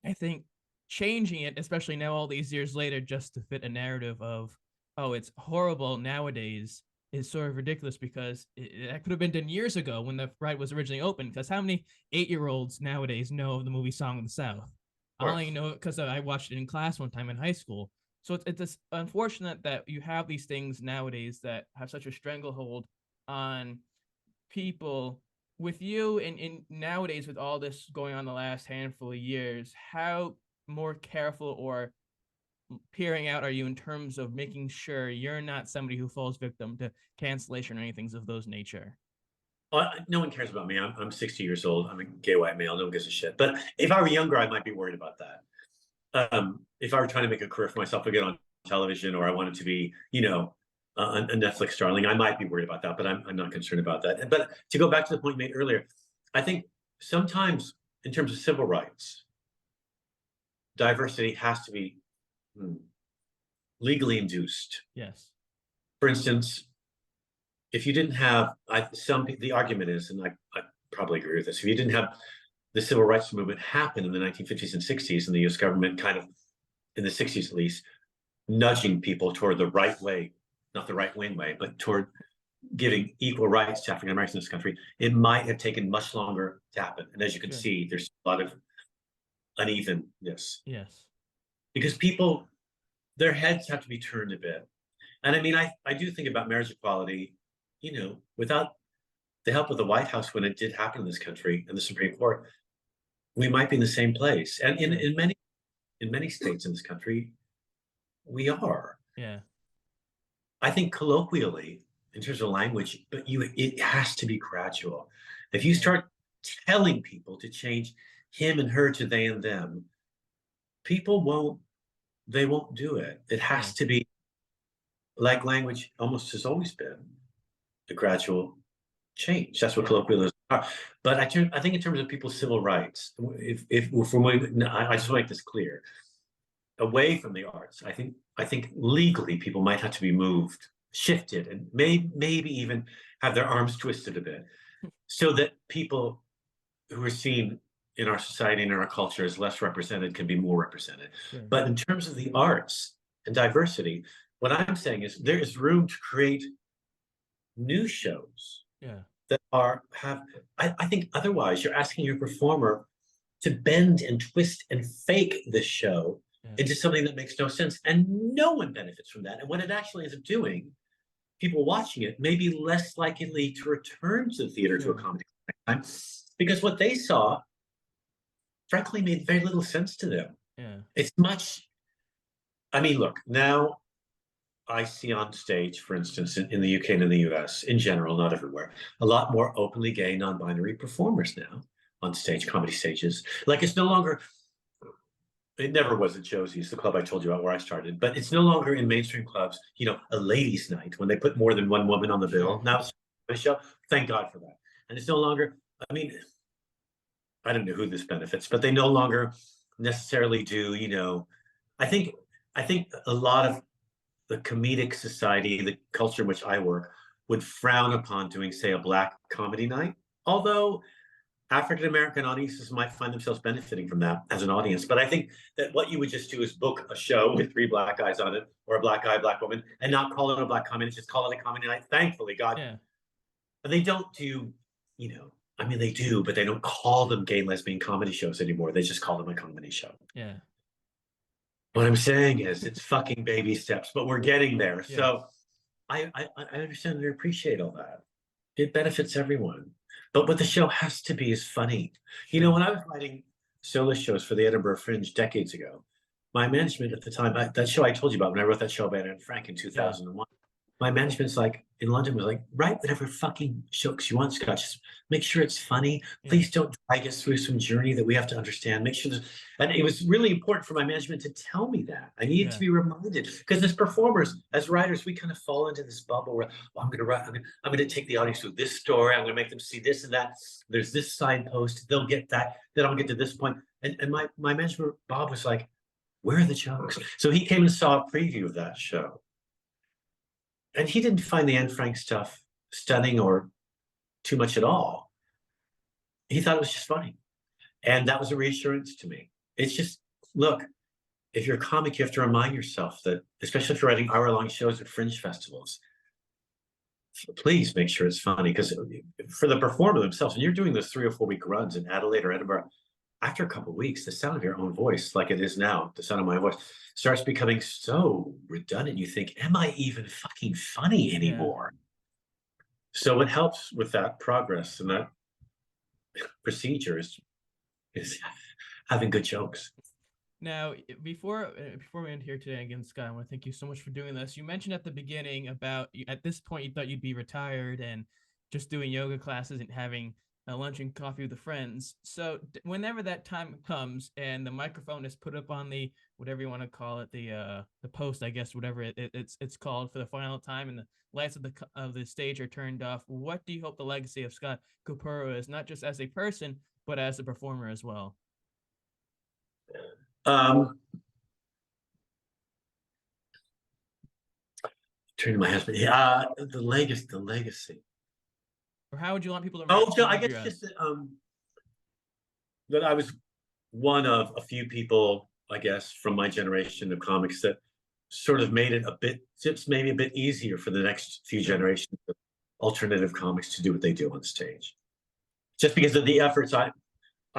S2: I think changing it, especially now all these years later, just to fit a narrative of oh, it's horrible nowadays is sort of ridiculous because that could have been done years ago when the ride was originally open. Because how many 8-year-olds nowadays know the movie Song of the South? I only know it because I watched it in class one time in high school. So it's unfortunate that you have these things nowadays that have such a stranglehold on people. With you and nowadays with all this going on the last handful of years, how more careful or peering out are you in terms of making sure you're not somebody who falls victim to cancellation or anything of those nature?
S3: No one cares about me. I'm 60 years old. I'm a gay white male. No one gives a shit. But if I were younger, I might be worried about that. If I were trying to make a career for myself, to get on television, or I wanted to be, a Netflix darling, I might be worried about that. But I'm not concerned about that. But to go back to the point made earlier, I think sometimes in terms of civil rights, diversity has to be legally induced.
S2: Yes.
S3: For instance, if you didn't have, the argument is, and I probably agree with this, if you didn't have the civil rights movement happen in the 1950s and 60s, and the US government kind of, in the 60s at least, nudging people toward the right way, not the right wing way, but toward giving equal rights to African Americans in this country, it might have taken much longer to happen. And as you can see, there's a lot of unevenness.
S2: Yes.
S3: Because people, their heads have to be turned a bit. And I mean, I do think about marriage equality, without the help of the White House when it did happen in this country and the Supreme Court, we might be in the same place. And in many states in this country, we are.
S2: Yeah.
S3: I think colloquially, in terms of language, but it has to be gradual. If you start telling people to change him and her to they and them, people won't do it. It has to be like language almost has always been, a gradual change. That's what colloquialisms are. But I think in terms of people's civil rights, I just want to make this clear. Away from the arts, I think legally people might have to be moved, shifted, and maybe even have their arms twisted a bit, so that people who are seen in our society and in our culture as less represented can be more represented. But in terms of the arts and diversity, what I'm saying is there is room to create new shows that I think otherwise you're asking your performer to bend and twist and fake this show into something that makes no sense, and no one benefits from that. And what it actually ends up doing, people watching it may be less likely to return to the theater to a comedy time, because what they saw frankly made very little sense to them. It's much, I mean, look, now I see on stage, for instance, in the UK and in the US, in general, not everywhere, a lot more openly gay, non-binary performers now on stage, comedy stages. Like, it's no longer, it never was at Josie's, the club I told you about where I started, but it's no longer in mainstream clubs, a ladies' night when they put more than one woman on the bill. Now it's a show. Thank God for that. And it's no longer, I mean, I don't know who this benefits, but they no longer necessarily do, I think a lot of the comedic society, the culture in which I work, would frown upon doing, say, a Black comedy night. Although African-American audiences might find themselves benefiting from that as an audience. But I think that what you would just do is book a show with 3 Black guys on it, or a Black guy, Black woman, and not call it a Black comedy, just call it a comedy night. Thankfully, God. But they don't do, I mean, they do, but they don't call them gay and lesbian comedy shows anymore. They just call them a comedy show. What I'm saying is it's fucking baby steps, but we're getting there. So I understand and appreciate all that. It benefits everyone. But what the show has to be is funny. When I was writing solo shows for the Edinburgh Fringe decades ago, my management at the time, that show I told you about when I wrote that show about Anne Frank in 2001, my management's like, in London, was like, write whatever fucking jokes you want, Scott. Just make sure it's funny. Please don't drag us through some journey that we have to understand. Make sure and it was really important for my management to tell me that. I needed to be reminded, because as performers, as writers, we kind of fall into this bubble where, I'm going to take the audience through this story. I'm going to make them see this and that. There's this signpost. They'll get that. Then I'll get to this point. And my management, Bob, was like, where are the jokes? So he came and saw a preview of that show. And he didn't find the Anne Frank stuff stunning or too much at all. He thought it was just funny. And that was a reassurance to me. It's just, look, if you're a comic, you have to remind yourself that, especially if you're writing hour-long shows at fringe festivals, please make sure it's funny, because for the performer themselves, when you're doing those 3 or 4 week runs in Adelaide or Edinburgh, after a couple of weeks, the sound of your own voice, like it is now, the sound of my voice, starts becoming so redundant. You think, am I even fucking funny anymore? Yeah. So what helps with that progress and that procedure is having good jokes.
S2: Now, before we end here today, again, Scott, I want to thank you so much for doing this. You mentioned at the beginning about at this point you thought you'd be retired and just doing yoga classes and having lunch and coffee with the friends. So whenever that time comes and the microphone is put up on the whatever you want to call it, the post, I guess, whatever it's called, for the final time, and the lights of the stage are turned off, what do you hope the legacy of Scott Capurro is, not just as a person but as a performer as well?
S3: Turning my husband. Yeah, the legacy.
S2: Or how would you want people to?
S3: Oh, I guess just that I was one of a few people, I guess, from my generation of comics that sort of made it just maybe a bit easier for the next few generations of alternative comics to do what they do on stage. Just because of the efforts I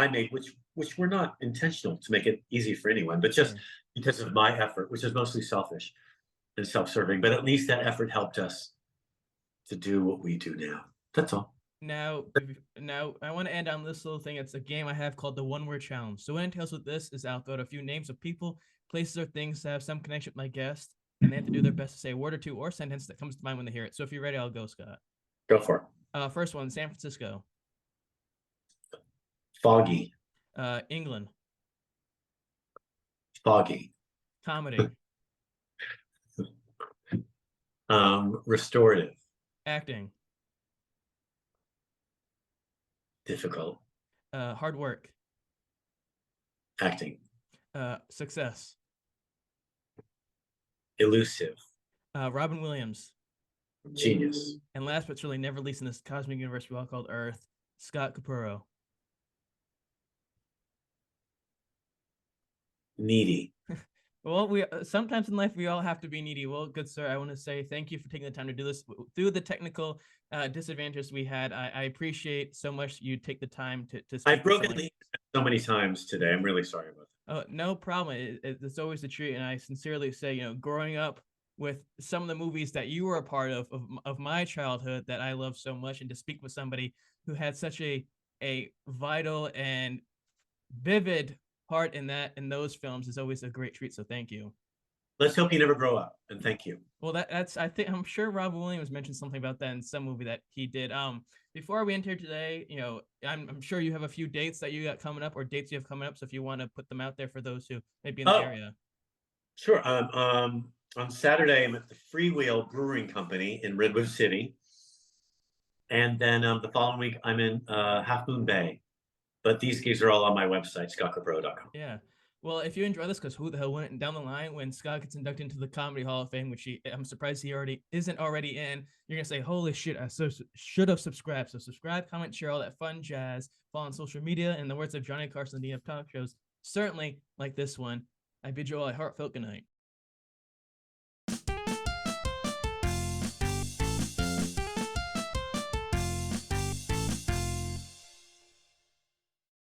S3: made, which were not intentional to make it easy for anyone, but just because of my effort, which is mostly selfish and self-serving. But at least that effort helped us to do what we do now. That's all.
S2: Now I want to end on this little thing. It's a game I have called the One Word Challenge. So what it entails with this is I'll throw out a few names of people, places, or things that have some connection with my guest, and they have to do their best to say a word or two or sentence that comes to mind when they hear it. So if you're ready, I'll go, Scott.
S3: Go for
S2: it. First one, San Francisco.
S3: Foggy.
S2: England.
S3: Foggy.
S2: Comedy.
S3: Restorative.
S2: Acting.
S3: Difficult.
S2: Hard work.
S3: Acting.
S2: Success.
S3: Elusive.
S2: Robin Williams.
S3: Genius.
S2: And last but certainly never least in this cosmic universe we all called Earth, Scott Capurro.
S3: Needy.
S2: Well, we sometimes in life we all have to be needy. Well, good sir, I want to say thank you for taking the time to do this through the technical disadvantages we had. I appreciate so much you take the time to speak.
S3: I've broken the so many times today. I'm really sorry about that.
S2: No problem. It's always a treat, and I sincerely say, growing up with some of the movies that you were a part of my childhood that I love so much, and to speak with somebody who had such a vital and vivid part in those films is always a great treat. So thank you.
S3: Let's hope you never grow up, and thank you.
S2: Well, I'm sure Robin Williams mentioned something about that in some movie that he did. Before we enter today, I'm sure you have a few dates that you got coming up, or dates you have coming up. So if you want to put them out there for those who may be in the area.
S3: Sure. On Saturday, I'm at the Freewheel Brewing Company in Redwood City, and then the following week I'm in Half Moon Bay. But these gigs are all on my website, scottcapurro.com.
S2: Yeah. Well, if you enjoy this, because who the hell went down the line when Scott gets inducted into the Comedy Hall of Fame, which I'm surprised he isn't already in, you're going to say, holy shit, I should have subscribed. So subscribe, comment, share, all that fun jazz. Follow on social media. In the words of Johnny Carson, the Dean of Talk Shows, certainly like this one, I bid you all a heartfelt good night.